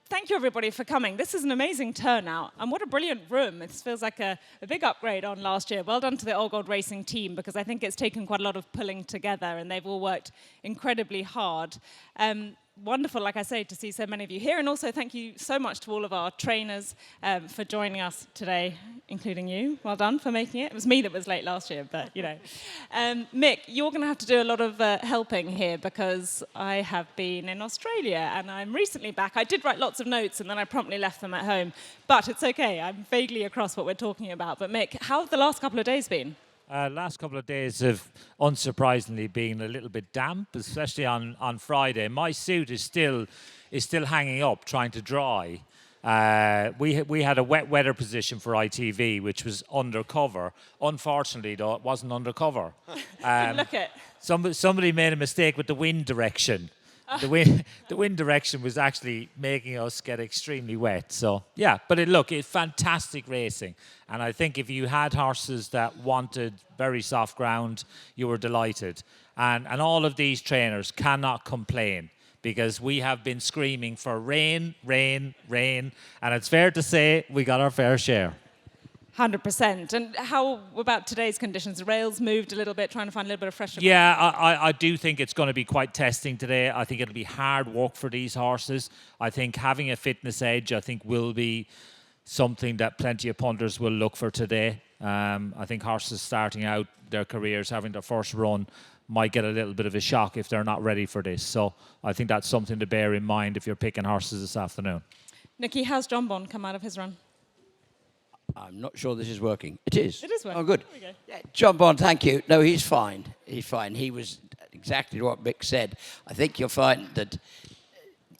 thank you, everybody, for coming. This is an amazing turnout, and what a brilliant room. It feels like a big upgrade on last year. Well done to the Old Gold Racing team, because I think it's taken quite a lot of pulling together, and they've all worked incredibly hard. Wonderful, like I say, to see so many of you here, and also thank you so much to all of our trainers for joining us today, including you. Well done for making it. It was me that was late last year, but you know. Mick, you're going to have to do a lot of helping here, because I have been in Australia and I'm recently back. I did write lots of notes and then I promptly left them at home, but it's okay. I'm vaguely across what we're talking about. But Mick, how have the last couple of days been? Last couple of days have, unsurprisingly, been a little bit damp, especially on Friday. My suit is still hanging up, trying to dry. We had a wet weather position for ITV, which was undercover. Unfortunately, though, it wasn't undercover. Look it. Somebody made a mistake with the wind direction. The wind direction was actually making us get extremely wet. So, yeah, but it's fantastic racing. And I think if you had horses that wanted very soft ground, you were delighted. And all of these trainers cannot complain, because we have been screaming for rain, rain, rain. And it's fair to say we got our fair share. 100%. And how about today's conditions? The rails moved a little bit, trying to find a little bit of fresher. Yeah, I do think it's going to be quite testing today. I think it'll be hard work for these horses. I think having a fitness edge, will be something that plenty of punters will look for today. I think horses starting out their careers, having their first run, might get a little bit of a shock if they're not ready for this. So I think that's something to bear in mind if you're picking horses this afternoon. Nicky, how's John Bond come out of his run? I'm not sure this is working. It is. It is working. Oh, good. There we go. Yeah, John Bond, thank you. No, he's fine. He's fine. He was exactly what Mick said. I think you'll find that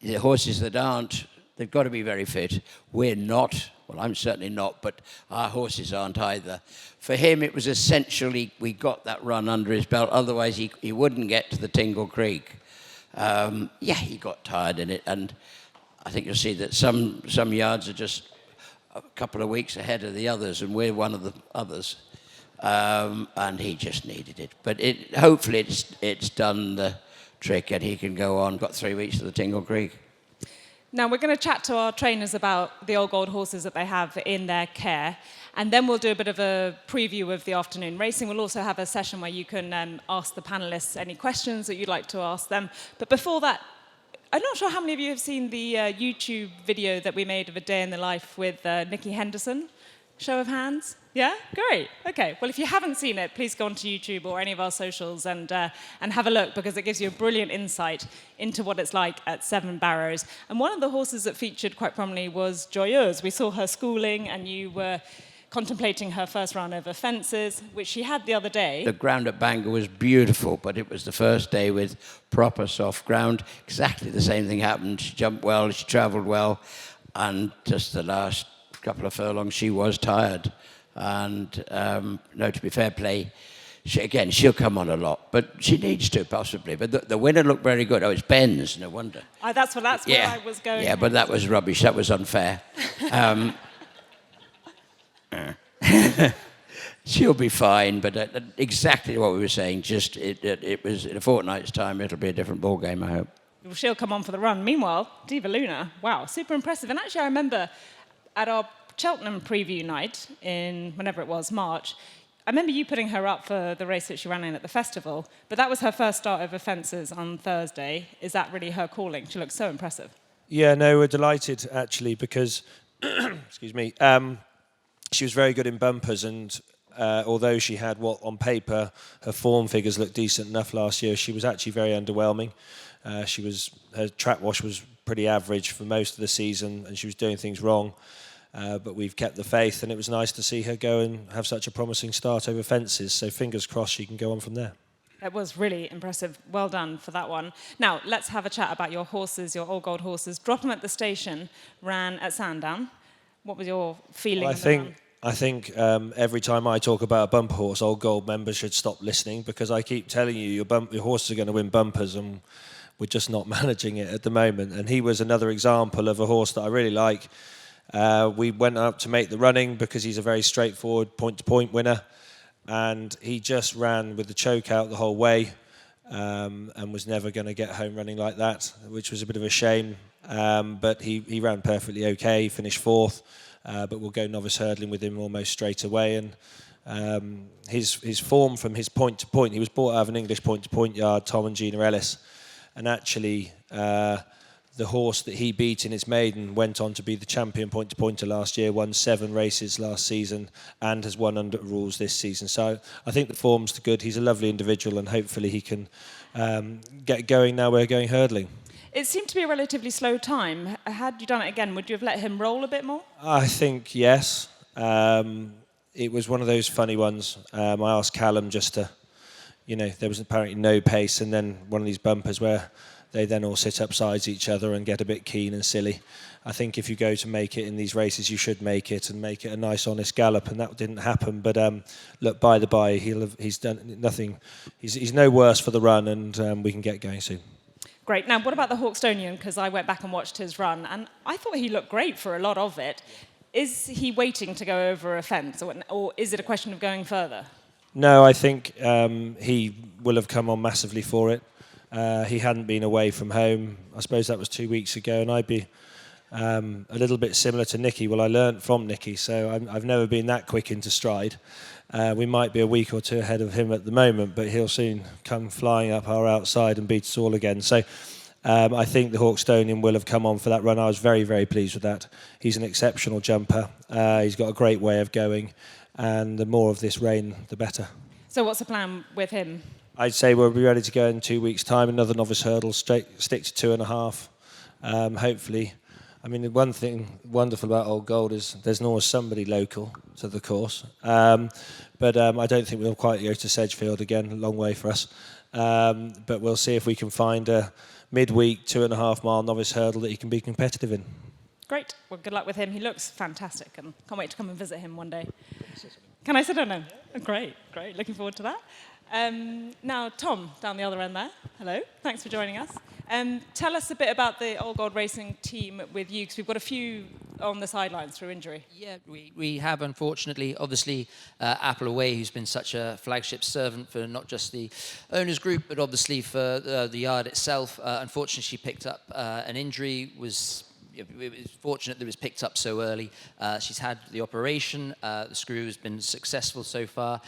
the horses that aren't, they've got to be very fit. We're not. Well, I'm certainly not, but our horses aren't either. For him, it was essentially we got that run under his belt. Otherwise, he wouldn't get to the Tingle Creek. He got tired in it, and I think you'll see that some yards are just a couple of weeks ahead of the others, and we're one of the others. And he just needed it. But hopefully it's done the trick, and he can go on. Got 3 weeks to the Tingle Creek. Now, we're going to chat to our trainers about the Old Gold horses that they have in their care, and then we'll do a bit of a preview of the afternoon racing. We'll also have a session where you can ask the panellists any questions that you'd like to ask them. But before that, I'm not sure how many of you have seen the YouTube video that we made of a day in the life with Nicky Henderson. Show of hands? Yeah? Great. Okay. Well, if you haven't seen it, please go onto YouTube or any of our socials and have a look, because it gives you a brilliant insight into what it's like at Seven Barrows. And one of the horses that featured quite prominently was Joyeuse. We saw her schooling, and you were contemplating her first run over fences, which she had the other day. The ground at Bangor was beautiful, but it was the first day with proper soft ground. Exactly the same thing happened. She jumped well, she travelled well, and just the last couple of furlongs she was tired. And to be fair play, she'll come on a lot, but she needs to possibly. But the winner looked very good. Oh, it's Ben's, no wonder. That's where I was going. Yeah, but that was rubbish. That was unfair. She'll be fine, but exactly what we were saying. Just it was in a fortnight's time. It'll be a different ball game, I hope. Well, she'll come on for the run. Meanwhile, Diva Luna, wow, super impressive. And actually, I remember at our Cheltenham preview night in whenever it was, March, I remember you putting her up for the race that she ran in at the festival, but that was her first start over fences on Thursday. Is that really her calling? She looks so impressive. Yeah, no, we're delighted, actually, because, excuse me, she was very good in bumpers, and although she had what, on paper, her form figures looked decent enough last year, she was actually very underwhelming. Her track wash was pretty average for most of the season, and she was doing things wrong. But we've kept the faith, and it was nice to see her go and have such a promising start over fences. So fingers crossed she can go on from there. It was really impressive. Well done for that one. Now, let's have a chat about your horses, your Old Gold horses. Drop 'em at the station, ran at Sandown. What was your feeling? Well, I think every time I talk about a bumper horse, Old Gold members should stop listening, because I keep telling you your horses are going to win bumpers, and we're just not managing it at the moment. And he was another example of a horse that I really like. We went up to make the running because he's a very straightforward point-to-point winner, and he just ran with the choke out the whole way, and was never going to get home running like that, which was a bit of a shame. but he ran perfectly okay. He finished fourth, but we'll go novice hurdling with him almost straight away. And his form from his point to point, he was brought out of an English point to point yard, Tom and Gina Ellis, and actually the horse that he beat in his maiden went on to be the champion point to pointer last year, won 7 races last season, and has won under rules this season. So I think the form's good. He's a lovely individual, and hopefully he can get going now we're going hurdling. It seemed to be a relatively slow time. Had you done it again, would you have let him roll a bit more? I think yes. It was one of those funny ones. I asked Callum just to, there was apparently no pace, and then one of these bumpers where they then all sit upside each other and get a bit keen and silly. I think if you go to make it in these races, you should make it and make it a nice, honest gallop, and that didn't happen. But look, by the by, he's done nothing. He's no worse for the run, and we can get going soon. Great. Now, what about the Hawkstonian? Because I went back and watched his run, and I thought he looked great for a lot of it. Is he waiting to go over a fence, or is it a question of going further? No, I think he will have come on massively for it. He hadn't been away from home. I suppose that was 2 weeks ago, and I'd be a little bit similar to Nicky. Well, I learnt from Nicky, so I've never been that quick into stride. We might be a week or two ahead of him at the moment, but he'll soon come flying up our outside and beat us all again. So I think the Hawkstonian will have come on for that run. I was very, very pleased with that. He's an exceptional jumper. He's got a great way of going, and the more of this rain, the better. So what's the plan with him? I'd say we'll be ready to go in 2 weeks' time. Another novice hurdle, stick to 2.5. Hopefully. I mean, the one thing wonderful about Old Gold is there's always somebody local to the course. But I don't think we'll quite go to Sedgefield again, a long way for us. But we'll see if we can find a midweek, 2.5 mile novice hurdle that he can be competitive in. Great. Well, good luck with him. He looks fantastic, and can't wait to come and visit him one day. Can I sit down now? Great. Looking forward to that. Now, Tom, down the other end there. Hello. Thanks for joining us. Tell us a bit about the Old Gold Racing team with you, because we've got a few on the sidelines through injury. Yeah, we have, unfortunately, obviously, Apple Away, who's been such a flagship servant for not just the owners group, but obviously for the yard itself. Unfortunately, she picked up an injury, it was fortunate that it was picked up so early. She's had the operation. The screw has been successful so far.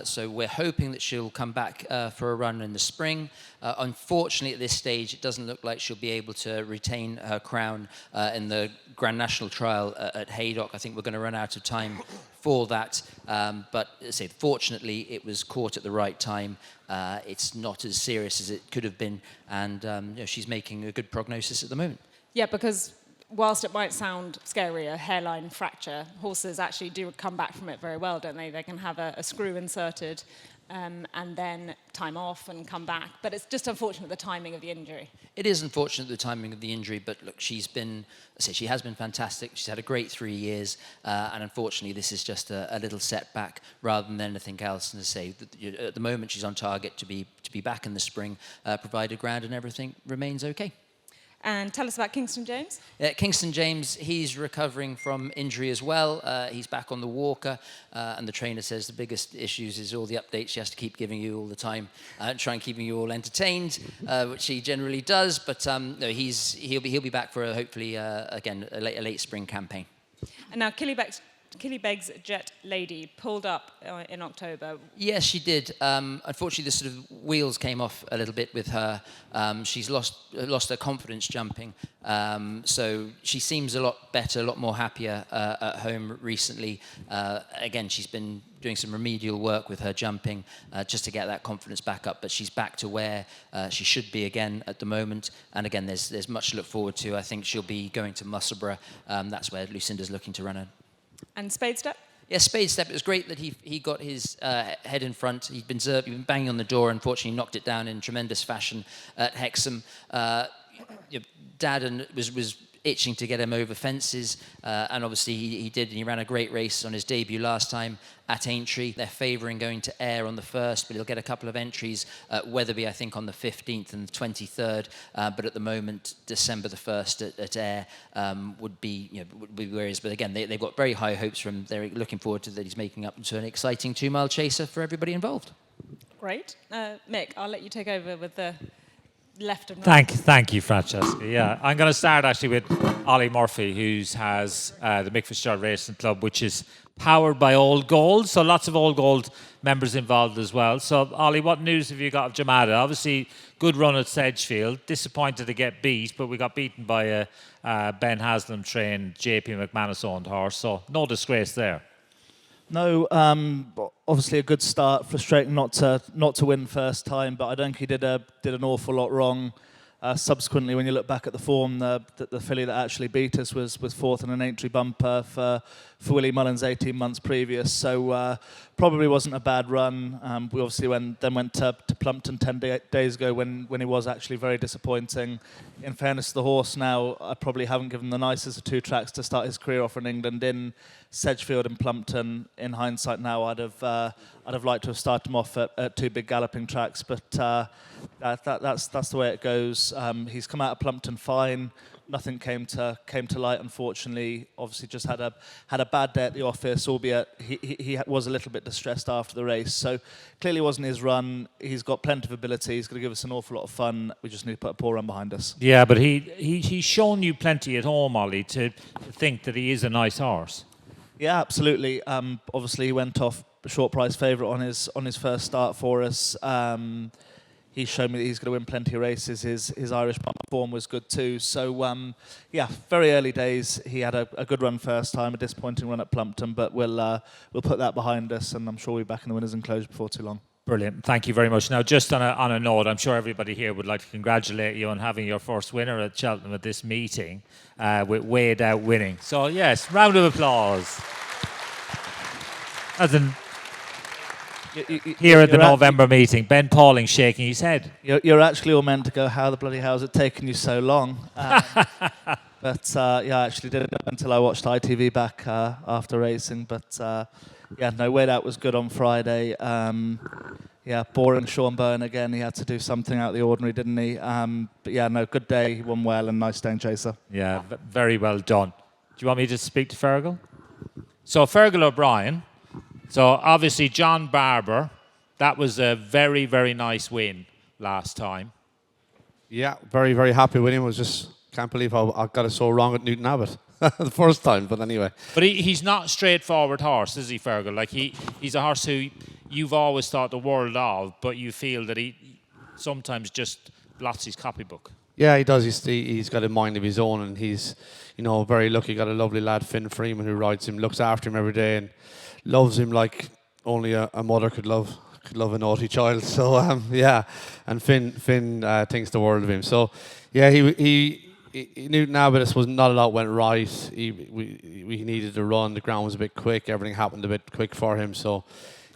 So we're hoping that she'll come back for a run in the spring. Unfortunately, at this stage, it doesn't look like she'll be able to retain her crown in the Grand National Trial at Haydock. I think we're going to run out of time for that. But as I say, fortunately, it was caught at the right time. It's not as serious as it could have been. And she's making a good prognosis at the moment. Yeah, because whilst it might sound scary, a hairline fracture, horses actually do come back from it very well, don't they? They can have a screw inserted and then time off and come back. But it's just unfortunate the timing of the injury. It is unfortunate the timing of the injury, but look, she has been fantastic. She's had a great 3 years, and unfortunately, this is just a little setback rather than anything else. And as I say, at the moment, she's on target to be back in the spring, provided ground and everything remains okay. And tell us about Kingston James. Kingston James, he's recovering from injury as well. He's back on the walker, and the trainer says the biggest issues is all the updates she has to keep giving you all the time, try and keeping you all entertained, which he generally does. But no, he'll be back for hopefully again a late spring campaign. And now Killybegs Jet Lady pulled up in October. Yes, she did. Unfortunately, the sort of wheels came off a little bit with her. She's lost her confidence jumping. So she seems a lot better, a lot more happier at home recently. Again, she's been doing some remedial work with her jumping just to get that confidence back up. But she's back to where she should be again at the moment. And again, there's much to look forward to. I think she'll be going to Musselburgh. That's where Lucinda's looking to run her. And Spade Step? Yeah, Spade Step. It was great that he got his head in front. He'd been banging on the door. Unfortunately, knocked it down in tremendous fashion at Hexham. Dad was itching to get him over fences, and obviously he did, and he ran a great race on his debut last time at Aintree. They're favouring going to Ayr on the 1st, but he'll get a couple of entries at Wetherby, I think, on the 15th and the 23rd, but at the moment, December the 1st at Ayr would be where he is. But again, they've got very high hopes from. They're looking forward to that he's making up into an exciting 2-mile chaser for everybody involved. Great. Mick, I'll let you take over with the left and right. Thank you, Francesca. Yeah, I'm going to start actually with Olly Murphy, who has the Mick Fitzgerald Racing Club, which is powered by Old Gold. So lots of Old Gold members involved as well. So Olly, what news have you got of Jamada? Obviously, good run at Sedgefield. Disappointed to get beat, but we got beaten by a Ben Haslam trained JP McManus owned horse. So no disgrace there. No, obviously a good start. Frustrating not to win first time, but I don't think he did an awful lot wrong. Subsequently, when you look back at the form, the filly that actually beat us was fourth in an entry bumper for Willie Mullins 18 months previous. So probably wasn't a bad run. We obviously went to Plumpton 10 days ago when he was actually very disappointing. In fairness to the horse, now I probably haven't given the nicest of two tracks to start his career off in England in Sedgefield and Plumpton. In hindsight, now I'd have liked to have started him off at two big galloping tracks, but that's the way it goes. He's come out of Plumpton fine. Nothing came to light, unfortunately. Obviously, just had a bad day at the office, albeit he was a little bit distressed after the race. So clearly wasn't his run. He's got plenty of ability. He's going to give us an awful lot of fun. We just need to put a poor run behind us. Yeah, but he's shown you plenty at home, Ollie, to think that he is a nice horse. Yeah, absolutely. Obviously, he went off short price favourite on his first start for us. He's shown me that he's going to win plenty of races. His Irish form was good too. So, yeah, very early days. He had a good run first time, a disappointing run at Plumpton, but we'll put that behind us, and I'm sure we'll be back in the winners' enclosure before too long. Brilliant. Thank you very much. Now, just on a note, I'm sure everybody here would like to congratulate you on having your first winner at Cheltenham at this meeting, with Wade out winning. So, yes, round of applause. As in, here at the November meeting, Ben Pauling shaking his head. You're actually all meant to go, how the bloody hell has it taken you so long? But yeah, I actually didn't know until I watched ITV back after racing. But yeah, no, Wade out was good on Friday. Yeah, boring Sean Bowen again. He had to do something out of the ordinary, didn't he? But yeah, no, good day. He won well and nice staying chaser. Yeah, very well done. Do you want me to speak to Fergal? So Fergal O'Brien. So obviously John Barber, that was a very, very nice win last time. Yeah, very, very happy with him. I just can't believe how I got it so wrong at Newton Abbott the first time, but anyway. But he's not a straightforward horse, is he, Fergal? Like he's a horse who you've always thought the world of, but you feel that he sometimes just blots his copybook. Yeah, he does. He's got a mind of his own, and he's, very lucky. Got a lovely lad, Finn Freeman, who rides him, looks after him every day, and loves him like only a mother could love a naughty child. So yeah, and Finn thinks the world of him. So yeah, he Newton Abbott was not a lot went right. We needed to run. The ground was a bit quick. Everything happened a bit quick for him. So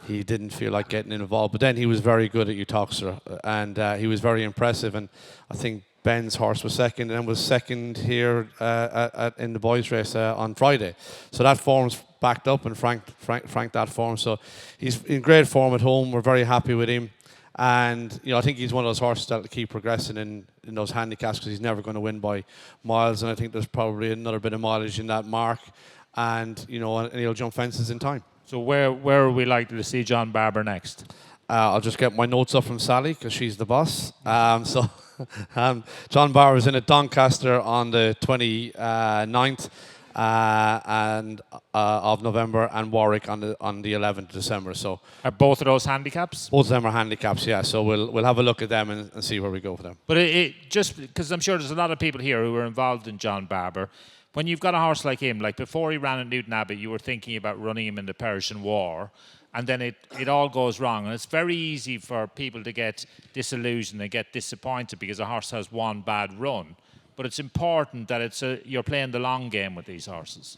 he didn't feel like getting involved. But then he was very good at Utoxeter, and he was very impressive. And I think Ben's horse was second, and was second here in the boys' race on Friday. So that form's backed up, and Frank that form. So he's in great form at home. We're very happy with him, and I think he's one of those horses that will keep progressing in those handicaps, because he's never going to win by miles, and I think there's probably another bit of mileage in that mark, and and he'll jump fences in time. So where are we likely to see John Barber next? I'll just get my notes up from Sally, because she's the boss. John Barber is in at Doncaster on the 29th. Of November, and Warwick on the 11th of December. So Are both of those handicaps? Both of them are handicaps, yeah. So we'll have a look at them and see where we go for them. But it just because I'm sure there's a lot of people here who are involved in John Barber. When you've got a horse like him, like before he ran at Newton Abbey, you were thinking about running him in the Persian War, and then it all goes wrong. And it's very easy for people to get disillusioned and get disappointed because a horse has one bad run. But it's important that you're playing the long game with these horses.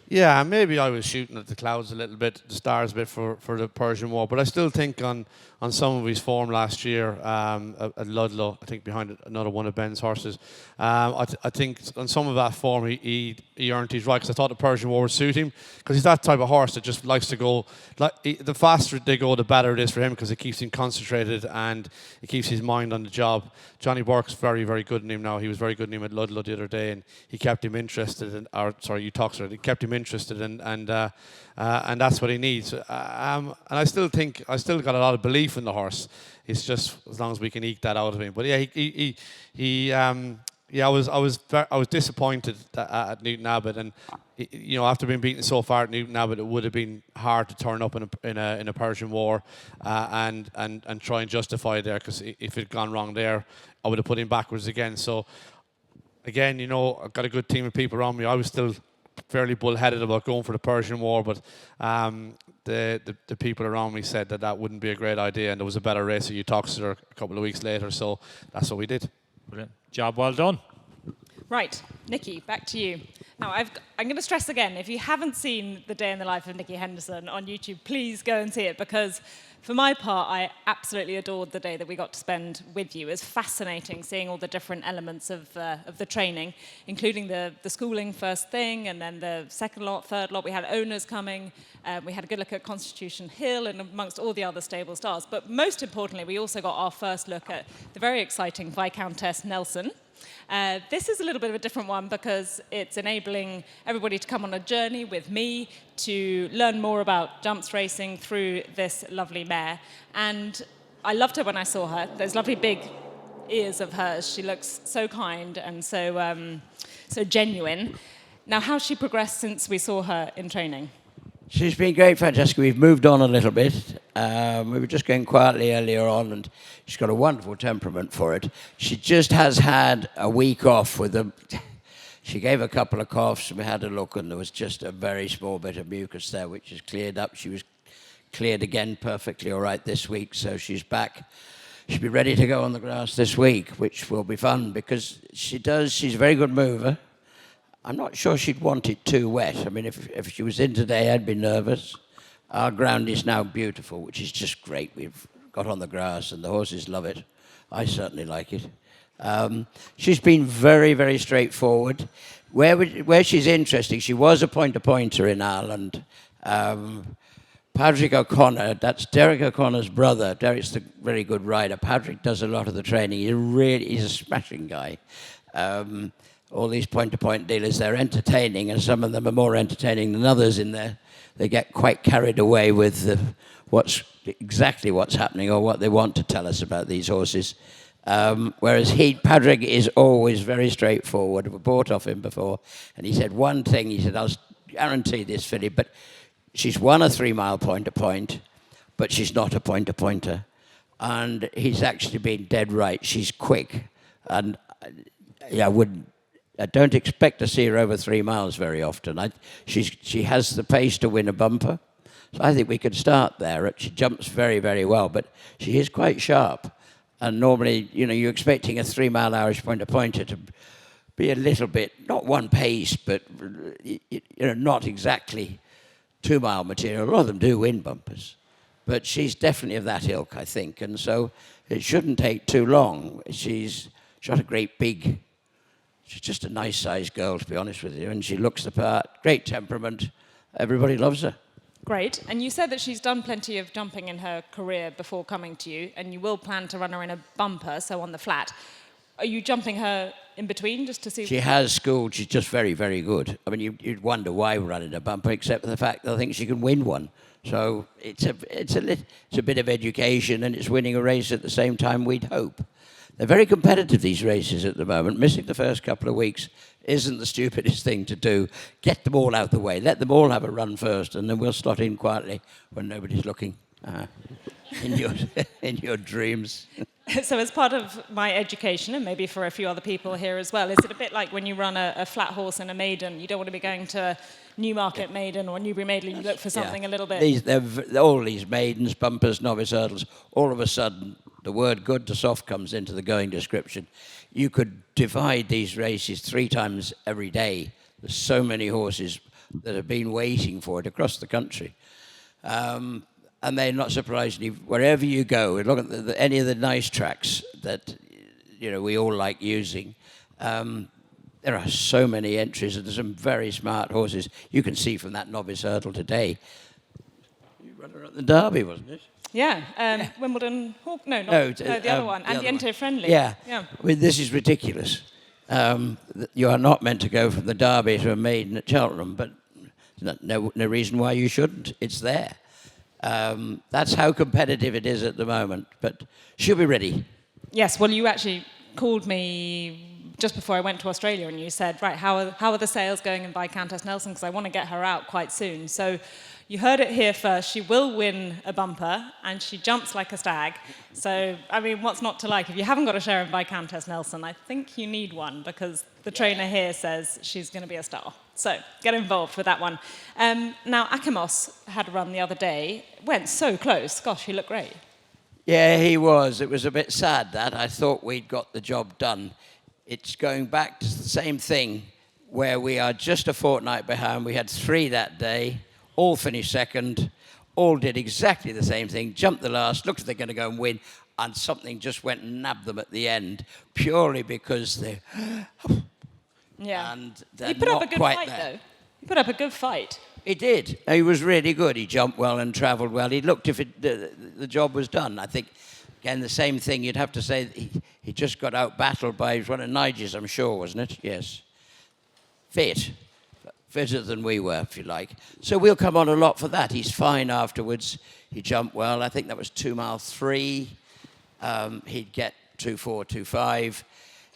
Yeah, maybe I was shooting at the clouds a little bit, the stars a bit for the Persian War, but I still think on some of his form last year at Ludlow, I think behind another one of Ben's horses, I think on some of that form he earned his right, because I thought the Persian War would suit him, because he's that type of horse that just likes to go, the faster they go, the better it is for him, because it keeps him concentrated and it keeps his mind on the job. Johnny Burke's very, very good in him now. He was very good in him at Ludlow the other day, and he kept him interested, Utoxeter, he kept him interested, and that's what he needs. And I still got a lot of belief in the horse. It's just as long as we can eke that out of him. But yeah, I was disappointed at Newton Abbott, and after being beaten so far at Newton Abbott, it would have been hard to turn up in a Persian War and try and justify it there, because if it had gone wrong there, I would have put him backwards again. So again, I've got a good team of people around me. I was still fairly bullheaded about going for the Persian War, but the people around me said that wouldn't be a great idea, and there was a better race at Uttoxeter a couple of weeks later, so that's what we did. Brilliant. Job well done. Right, Nicky, back to you. Now, I'm going to stress again, if you haven't seen The Day in the Life of Nicky Henderson on YouTube, please go and see it, because for my part, I absolutely adored the day that we got to spend with you. It was fascinating seeing all the different elements of the training, including the schooling first thing, and then the second lot, third lot. We had owners coming. We had a good look at Constitution Hill and amongst all the other stable stars. But most importantly, we also got our first look at the very exciting Viscountess Nelson. This is a little bit of a different one because it's enabling everybody to come on a journey with me to learn more about jumps racing through this lovely mare. And I loved her when I saw her. Those lovely big ears of hers. She looks so kind and so genuine. Now, how's she progressed since we saw her in training? She's been great, Francesca. We've moved on a little bit. We were just going quietly earlier on, and she's got a wonderful temperament for it. She just has had a week off with them. She gave a couple of coughs, and we had a look, and there was just a very small bit of mucus there, which is cleared up. She was cleared again perfectly all right this week, so she's back. She'll be ready to go on the grass this week, which will be fun, because she's a very good mover. I'm not sure she'd want it too wet. I mean, if she was in today, I'd be nervous. Our ground is now beautiful, which is just great. We've got on the grass, and the horses love it. I certainly like it. She's been very, very straightforward. Where she's interesting, she was a pointer in Ireland. Patrick O'Connor, that's Derek O'Connor's brother. Derek's a very good rider. Patrick does a lot of the training. He's a smashing guy. All these point-to-point dealers, they're entertaining, and some of them are more entertaining than others in there. They get quite carried away with what's happening or what they want to tell us about these horses. Whereas Patrick is always very straightforward. We bought off him before, and he said one thing. He said, I'll guarantee this, filly, but she's won a 3-mile point-to-point, but she's not a point-to-pointer. And he's actually been dead right. She's quick, and I don't expect to see her over 3 miles very often. She has the pace to win a bumper. So I think we could start there. She jumps very, very well, but she is quite sharp. And normally, you're expecting a 3-mile Irish pointer to be a little bit, not one pace, but not exactly 2-mile material. A lot of them do win bumpers. But she's definitely of that ilk, I think. And so it shouldn't take too long. She's got a great big... She's just a nice-sized girl, to be honest with you, and she looks the part. Great temperament. Everybody loves her. Great. And you said that she's done plenty of jumping in her career before coming to you, and you will plan to run her in a bumper, so on the flat. Are you jumping her in between just to see? She has schooled. She's just very, very good. I mean, you'd wonder why we're running a bumper, except for the fact that I think she can win one. So it's a bit of education, and it's winning a race at the same time, we'd hope. They're very competitive, these races at the moment. Missing the first couple of weeks isn't the stupidest thing to do. Get them all out of the way. Let them all have a run first, and then we'll slot in quietly when nobody's looking in your dreams. So as part of my education, and maybe for a few other people here as well, is it a bit like when you run a flat horse and a maiden? You don't want to be going to Newmarket Maiden or Newbury Maiden. You look for something a little bit... All these maidens, bumpers, novice hurdles, all of a sudden... The word good to soft comes into the going description. You could divide these races 3 times every day. There's so many horses that have been waiting for it across the country. And they're not surprisingly, wherever you go, look at any of the nice tracks that we all like using. There are so many entries, and there's some very smart horses. You can see from that novice hurdle today. You ran her at the Derby, wasn't it? Yeah, Wimbledon Hawk. No, the other one. And Yente Friendly. Yeah. I mean, this is ridiculous. You are not meant to go from the Derby to a maiden at Cheltenham, but No reason why you shouldn't. It's there. That's how competitive it is at the moment. But she'll be ready. Yes, well, you actually called me just before I went to Australia, and you said, right, how are the sales going in Viscountess Nelson? Because I want to get her out quite soon. So you heard it here first. She will win a bumper, and she jumps like a stag. So, I mean, what's not to like? If you haven't got a share in Viscountess Nelson, I think you need one, because the trainer here says she's going to be a star. So get involved with that one. Now, Akamos had a run the other day. Went so close. Gosh, he looked great. Yeah, he was. It was a bit sad, that. I thought we'd got the job done. It's going back to the same thing, where we are just a fortnight behind. We had 3 that day, all finished second, all did exactly the same thing, jumped the last, looked like they're going to go and win, and something just went and nabbed them at the end, purely because they... Yeah. And they're He put up a not good quite fight, there. though. He put up a good fight. He did. He was really good. He jumped well and travelled well. He looked if the job was done. I think, again, the same thing. You'd have to say that he just got out-battled by one of Nigel's, I'm sure, wasn't it? Yes. Fit. Fitter than we were, if you like. So we'll come on a lot for that. He's fine afterwards. He jumped well. I think that was 2 mile 3. He'd get 2.4, 2.5.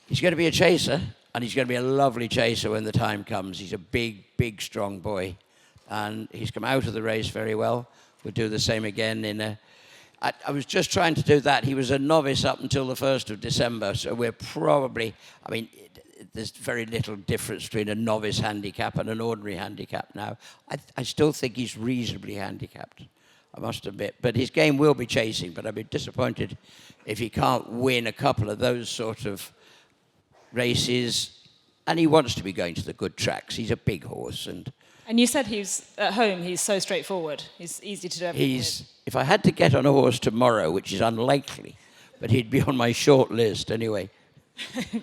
He's going to be a chaser, and he's going to be a lovely chaser when the time comes. He's a big, big, strong boy. And he's come out of the race very well. We'll do the same again I was just trying to do that. He was a novice up until the 1st of December, so we're probably, I mean, there's very little difference between a novice handicap and an ordinary handicap now. I still think he's reasonably handicapped, I must admit. But his game will be chasing, but I'd be disappointed if he can't win a couple of those sort of races. And he wants to be going to the good tracks. He's a big horse. And you said he's at home, he's so straightforward. He's easy to do everything with. If I had to get on a horse tomorrow, which is unlikely, but he'd be on my short list anyway.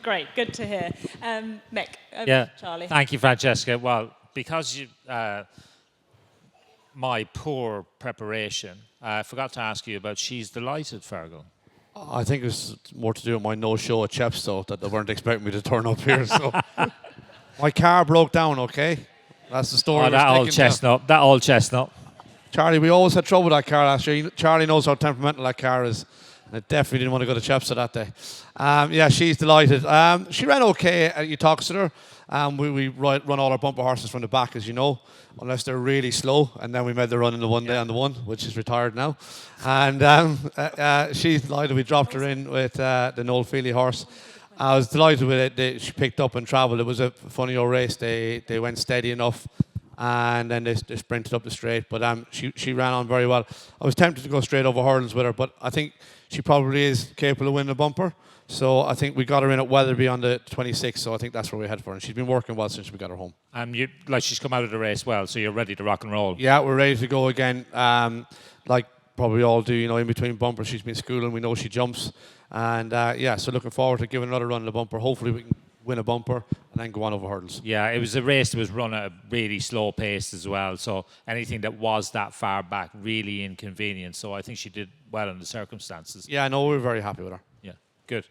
Great, good to hear. Mick, Charlie. Thank you, Francesca. Well, because my poor preparation, I forgot to ask you about She's Delighted, Fergal. I think it was more to do with my no-show at Chepstow, that they weren't expecting me to turn up here. So my car broke down, okay? That's the story. Oh, that old chestnut. Charlie, we always had trouble with that car last year. Charlie knows how temperamental that car is. And I definitely didn't want to go to Chepstow that day. Yeah, She's Delighted. She ran okay at Uttoxeter. We run all our bumper horses from the back, as you know, unless they're really slow. And then we made the run in the one day on the one, which is retired now. And She's Delighted. We dropped her in with the Noel Feely horse. I was delighted with it. She picked up and travelled. It was a funny old race. They went steady enough, and then they sprinted up the straight. But she ran on very well. I was tempted to go straight over hurdles with her, but I think she probably is capable of winning a bumper. So I think we got her in at Weatherby on the 26th, so I think that's where we head for. And she's been working well since we got her home. She's come out of the race well, so you're ready to rock and roll. Yeah, we're ready to go again. Like probably all do, in between bumpers, she's been schooling. We know she jumps. And so looking forward to giving another run in the bumper. Hopefully we can win a bumper and then go on over hurdles. Yeah, it was a race that was run at a really slow pace as well. So anything that was that far back, really inconvenient. So I think she did well in the circumstances. Yeah, no, we're very happy with her. Yeah, good.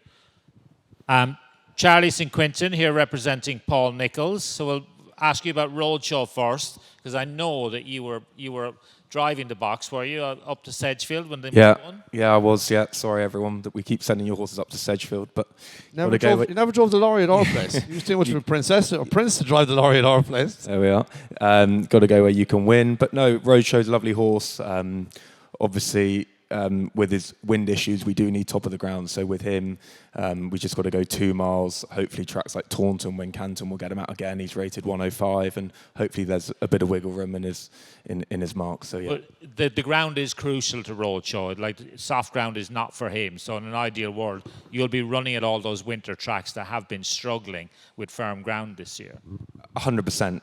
Charlie St. Quinton here representing Paul Nicholls. So we'll ask you about Roadshow first, because I know that you were driving the box, were you, up to Sedgefield when they won? Yeah, I was, yeah. Sorry, everyone, that we keep sending your horses up to Sedgefield, but... You never drove the lorry at our place. You was too much of a princess or prince to drive the lorry at our place. There we are. Got to go where you can win. But no, Roadshow's a lovely horse. Obviously, with his wind issues, we do need top of the ground. So with him, we just got to go 2 miles. Hopefully tracks like Taunton, when Canton will get him out again. He's rated 105, and hopefully there's a bit of wiggle room in his mark. So yeah. But the ground is crucial to Roadshow. Like, soft ground is not for him. So in an ideal world, you'll be running at all those winter tracks that have been struggling with firm ground this year. 100%.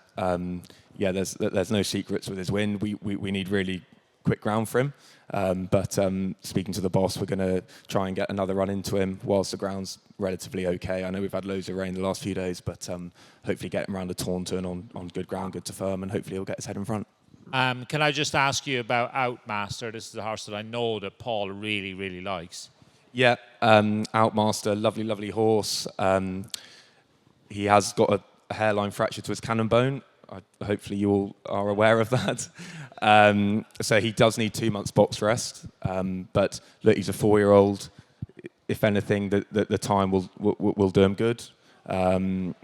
Yeah, there's no secrets with his wind. We need really quick ground for him. But speaking to the boss, we're going to try and get another run into him whilst the ground's relatively okay. I know we've had loads of rain the last few days, but hopefully get him around the Taunton on good ground, good to firm, and hopefully he'll get his head in front. Can I just ask you about Outmaster? This is a horse that I know that Paul really, really likes. Yeah, Outmaster, lovely horse. He has got a hairline fracture to his cannon bone. hopefully you all are aware of that. So he does need 2 months box rest. But look, he's a 4-year-old. If anything, the time will do him good. And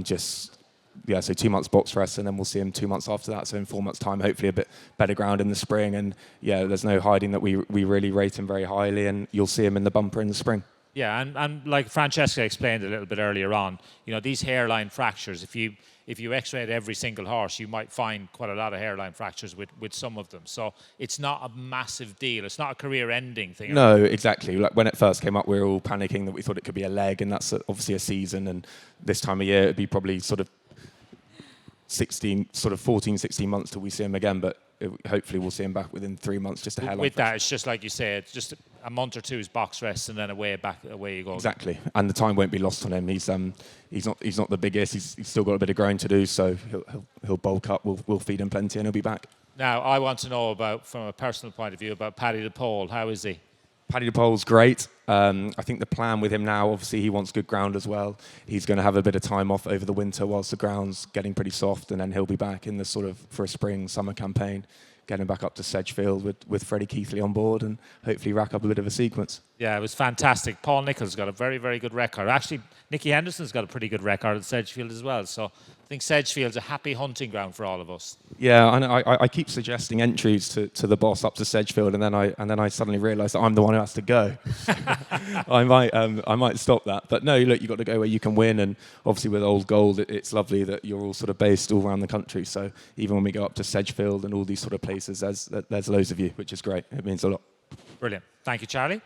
just, yeah, so 2 months box rest, and then we'll see him 2 months after that. So in 4 months' time, hopefully a bit better ground in the spring. And yeah, there's no hiding that we really rate him very highly, and you'll see him in the bumper in the spring. Yeah, and like Francesca explained a little bit earlier on, you know, these hairline fractures, if you x-rayed every single horse, you might find quite a lot of hairline fractures with some of them. So it's not a massive deal. It's not a career-ending thing. No, exactly. Like when it first came up, we were all panicking that we thought it could be a leg, and that's obviously a season. And this time of year, it'd be probably sort of 14, 16 months till we see him again. But hopefully we'll see him back within 3 months, just a hairline With fracture. that, it's just like you say, it's just a month or two's box rest, and then away you go. Exactly, and the time won't be lost on him. He's not the biggest. He's still got a bit of growing to do, so he'll bulk up. We'll feed him plenty, and he'll be back. Now, I want to know about, from a personal point of view, about Paddy the Pole. How is he? Paddy the Pole's great. I think the plan with him now, obviously, he wants good ground as well. He's going to have a bit of time off over the winter whilst the ground's getting pretty soft, and then he'll be back in the sort of for a spring, summer campaign, getting back up to Sedgefield with Freddie Keithley on board, and hopefully rack up a bit of a sequence. Yeah, it was fantastic. Paul Nicholls got a very, very good record. Actually, Nicky Henderson's got a pretty good record at Sedgefield as well. So I think Sedgefield's a happy hunting ground for all of us. Yeah, and I keep suggesting entries to the boss up to Sedgefield, and then I suddenly realise that I'm the one who has to go. I might stop that, but no, look, you've got to go where you can win, and obviously with Old Gold, it's lovely that you're all sort of based all around the country. So even when we go up to Sedgefield and all these sort of places, there's loads of you, which is great. It means a lot. Brilliant. Thank you, Charlie.